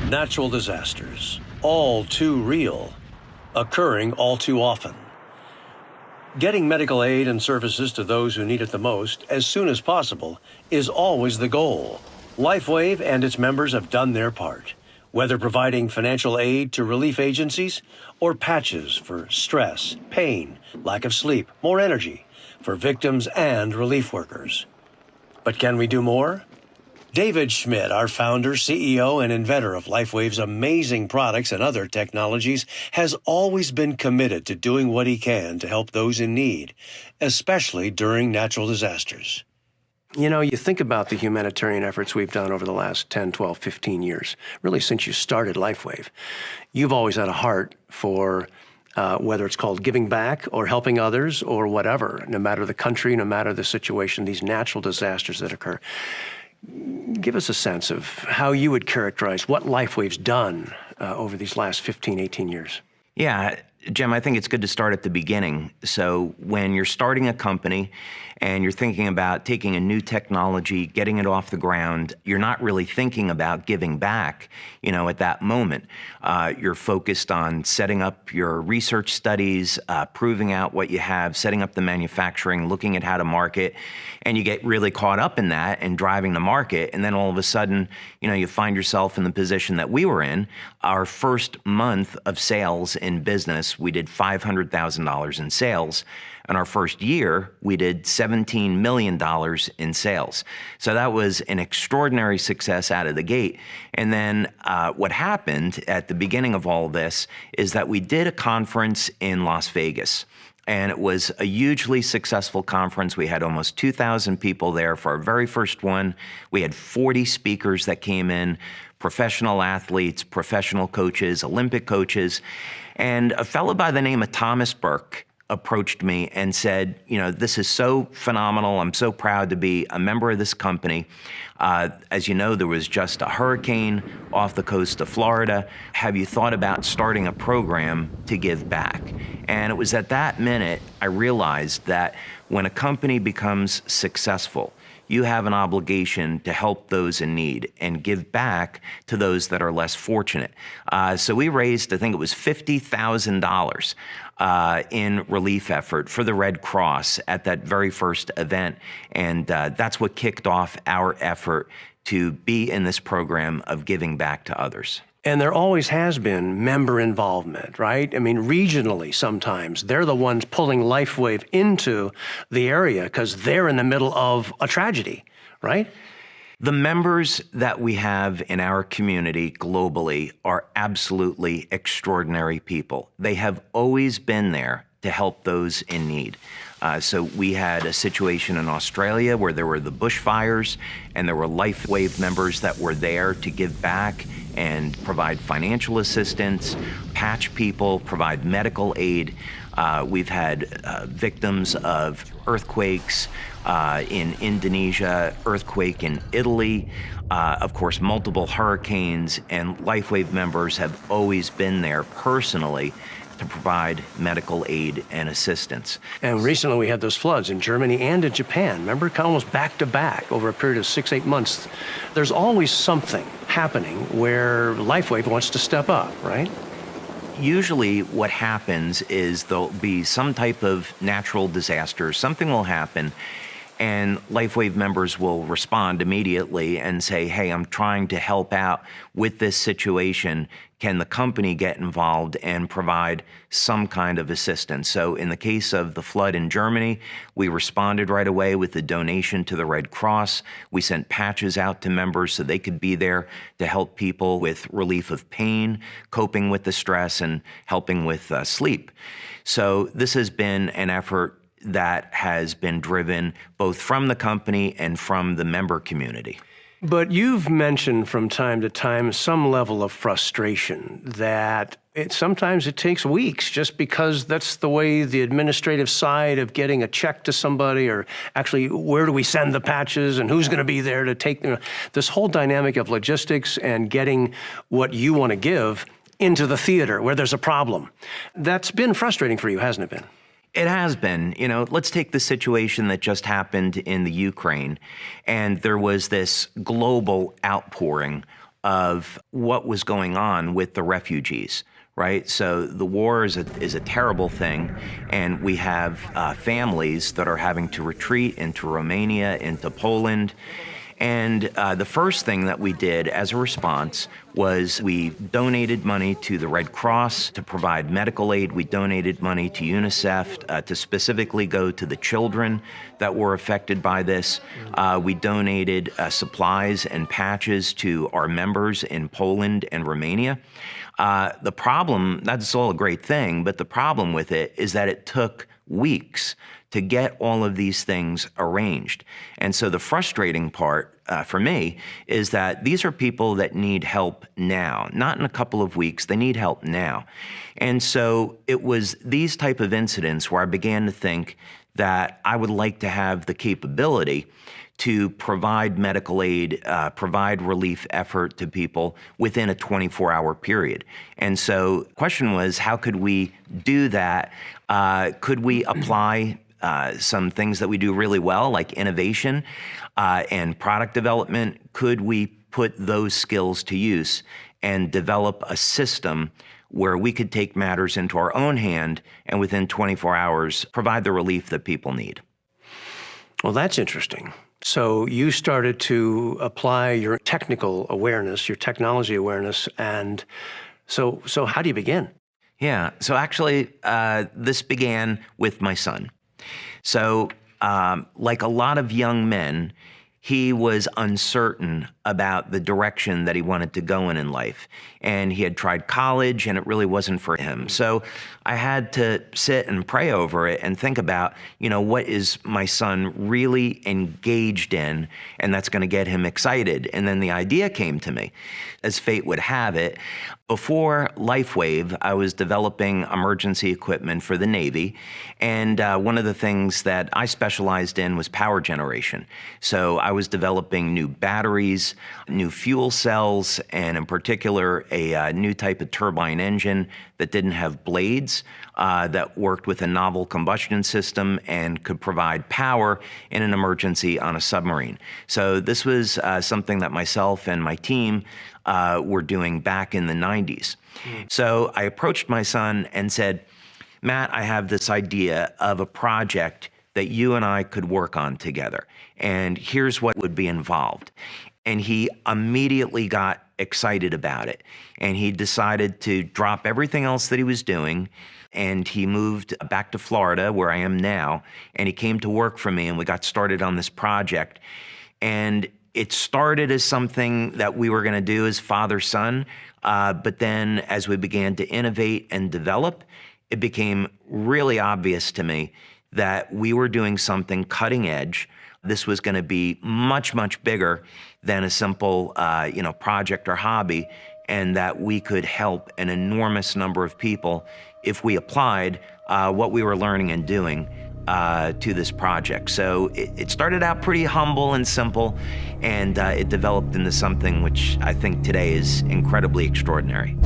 Natural disasters, all too real, occurring all too often. Getting medical aid and services to those who need it the most as soon as possible is always the goal. LifeWave and its members have done their part, whether providing financial aid to relief agencies or patches for stress, pain, lack of sleep, more energy for victims and relief workers. But can we do more? David Schmidt, our founder, CEO, and inventor of LifeWave's amazing products and other technologies, has always been committed to doing what he can to help those in need, especially during natural disasters. You know, you think about the humanitarian efforts we've done over the last 10, 12, 15 years, really since you started LifeWave. You've always had a heart for whether it's called giving back or helping others or whatever, no matter the country, no matter the situation, these natural disasters that occur. Give us a sense of how you would characterize what LifeWave's done over these last 15, 18 years. Yeah, Jim, I think it's good to start at the beginning. So when you're starting a company and you're thinking about taking a new technology, getting it off the ground, you're not really thinking about giving back, at that moment. You're focused on setting up your research studies, proving out what you have, setting up the manufacturing, looking at how to market, and you get really caught up in that and driving the market. And then all of a sudden, you find yourself in the position that we were in. Our first month of sales in business, we did $500,000 in sales. In our first year, we did $17 million in sales. So that was an extraordinary success out of the gate. And then what happened at the beginning of all this is that we did a conference in Las Vegas. And it was a hugely successful conference. We had almost 2,000 people there for our very first one. We had 40 speakers that came in, professional athletes, professional coaches, Olympic coaches. And a fellow by the name of Thomas Burke approached me and said, this is so phenomenal. I'm so proud to be a member of this company. As you know, there was just a hurricane off the coast of Florida. Have you thought about starting a program to give back? And it was at that minute I realized that when a company becomes successful, you have an obligation to help those in need and give back to those that are less fortunate. So we raised, I think it was $50,000 in relief effort for the Red Cross at that very first event. And that's what kicked off our effort to be in this program of giving back to others. And there always has been member involvement, right? I mean, regionally sometimes, they're the ones pulling LifeWave into the area because they're in the middle of a tragedy, right? The members that we have in our community globally are absolutely extraordinary people. They have always been there to help those in need. So we had a situation in Australia where there were the bushfires and there were LifeWave members that were there to give back and provide financial assistance, patch people, provide medical aid. We've had victims of earthquakes in Indonesia, earthquake in Italy, of course, multiple hurricanes, and LifeWave members have always been there personally to provide medical aid and assistance. And recently we had those floods in Germany and in Japan. Remember, almost back to back over a period of 6-8 months. There's always something happening where LifeWave wants to step up, right? Usually what happens is there'll be some type of natural disaster, something will happen, and LifeWave members will respond immediately and say, hey, I'm trying to help out with this situation. Can the company get involved and provide some kind of assistance? So in the case of the flood in Germany, we responded right away with a donation to the Red Cross. We sent patches out to members so they could be there to help people with relief of pain, coping with the stress, and helping with sleep. So this has been an effort that has been driven both from the company and from the member community. But you've mentioned from time to time some level of frustration that sometimes it takes weeks just because that's the way the administrative side of getting a check to somebody, or actually where do we send the patches and who's going to be there to take this whole dynamic of logistics and getting what you want to give into the theater where there's a problem. That's been frustrating for you, hasn't it been? It has been. Let's take the situation that just happened in the Ukraine, and there was this global outpouring of what was going on with the refugees, right? So the war is a terrible thing, and we have families that are having to retreat into Romania, into Poland. And the first thing that we did as a response was we donated money to the Red Cross to provide medical aid. We donated money to UNICEF to specifically go to the children that were affected by this. We donated supplies and patches to our members in Poland and Romania. The problem, that's all a great thing, but the problem with it is that it took weeks to get all of these things arranged. And so the frustrating part for me is that these are people that need help now, not in a couple of weeks, they need help now. And so it was these type of incidents where I began to think that I would like to have the capability to provide medical aid, provide relief effort to people within a 24-hour period. And so the question was, how could we do that? Could we apply some things that we do really well, like innovation and product development? Could we put those skills to use and develop a system where we could take matters into our own hand and within 24 hours provide the relief that people need? Well, that's interesting. So you started to apply your technical awareness, your technology awareness, and so how do you begin? Yeah, so actually this began with my son. So like a lot of young men, he was uncertain about the direction that he wanted to go in life. And he had tried college and it really wasn't for him. So I had to sit and pray over it and think about, what is my son really engaged in, and that's going to get him excited. And then the idea came to me, as fate would have it. Before LifeWave, I was developing emergency equipment for the Navy, and one of the things that I specialized in was power generation. So I was developing new batteries, new fuel cells, and in particular, a new type of turbine engine that didn't have blades, that worked with a novel combustion system and could provide power in an emergency on a submarine. So this was something that myself and my team were doing back in the 90s. So I approached my son and said, Matt, I have this idea of a project that you and I could work on together, and here's what would be involved. And he immediately got excited about it. And he decided to drop everything else that he was doing. And he moved back to Florida, where I am now. And he came to work for me, and we got started on this project. And it started as something that we were going to do as father-son. But then as we began to innovate and develop, it became really obvious to me that we were doing something cutting edge. This was going to be much, much bigger than a simple, project or hobby, and that we could help an enormous number of people if we applied what we were learning and doing to this project. So it started out pretty humble and simple, and it developed into something which I think today is incredibly extraordinary.